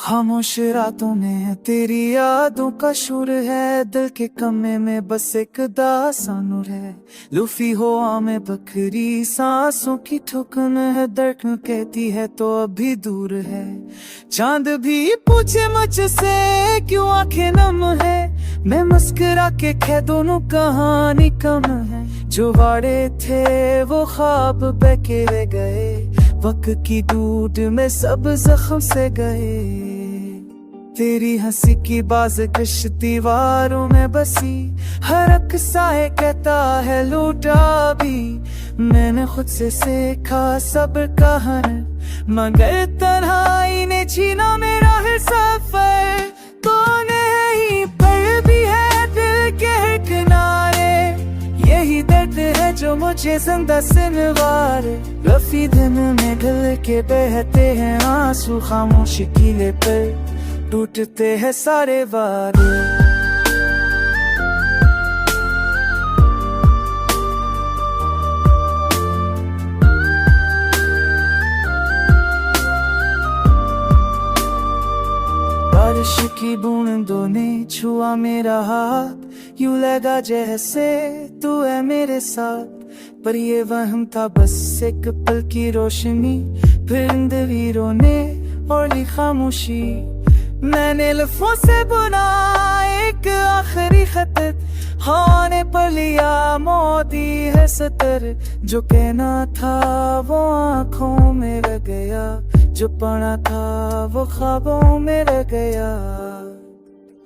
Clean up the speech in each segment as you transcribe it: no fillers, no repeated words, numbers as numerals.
खामोश रातों में तेरी यादों का शुर है, दिल के कमरे में बस एक दास्तान है। लूफी हवा में बकरी सांसों की ठुकन है, धड़कन कहती है तो अभी दूर है। चांद भी पूछे मुझसे क्यों आंखें नम है, मैं मुस्कुरा के कह दोनों कहानी कम है। जो वाड़े थे वो ख्वाब बहके रह गए, वक्त की दूध में सब जख्म से गए। तेरी हंसी की बाज कश दीवारों में बसी, हर अक्सा है कहता है लूटा भी। मैंने खुद से सीखा सब्र का हुनर, मगर तन्हाई ने छीना मेरा हर सफर। तो नहीं पर भी है दिल के हर किनारे, यही दर्द है जो मुझे जिंदा से निवारे। रफी दिन में ढल के बहते हैं आंसू, खामोश कीले पर टूटते हैं सारे वादे। बारिश की बूंदों ने छुआ मेरा हाथ, यूं लगा जैसे तू है मेरे साथ। पर ये वहम था बस एक पल की रोशनी, फिर वीरों ने और ली खामोशी। मैंने लफ्ज़ों से बुना एक आखिरी खत, खाने पर लिया मोती है सतर। जो कहना था वो आँखों में रह गया, जो पढ़ा था वो ख्वाबों में रह गया।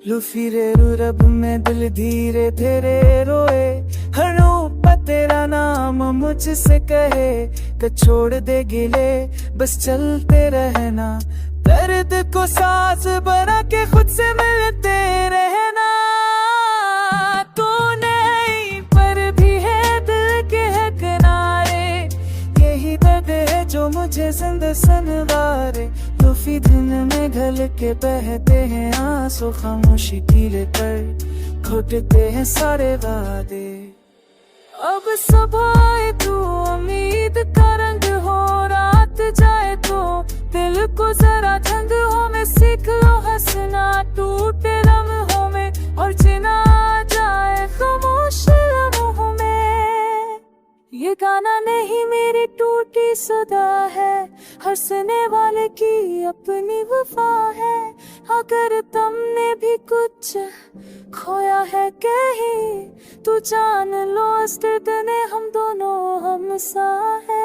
लुफी रे रब में दिल धीरे धीरे रोए, हर रूप तेरा नाम मुझसे कहे। कि छोड़ दे गिले बस चलते रहना, दर्द को सांस बना के खुद से मिलते रहना। तू नहीं पर भी है दिल के है किनारे, यही दर्द है जो मुझे जिंदा सनवारे। लूफी दिन में ढल के बहते हैं आंसू, खामोशी कीले पर घुटते हैं सारे वादे। अब सुबह आए तो उम्मीद का रंग हो, रात जाए तो दिल को जरा ठंड हो। मैं सीख लो हंसना टूटे लम्हों में, और जीना जाए खामोश लम्हों में। ये गाना नहीं मेरी टूटी सदा है, हंसने वाले की अपनी वफा है। अगर तुमने भी कुछ खोया है कहीं, तू जान लो अस्तित्व ने हम दोनों हम सा है।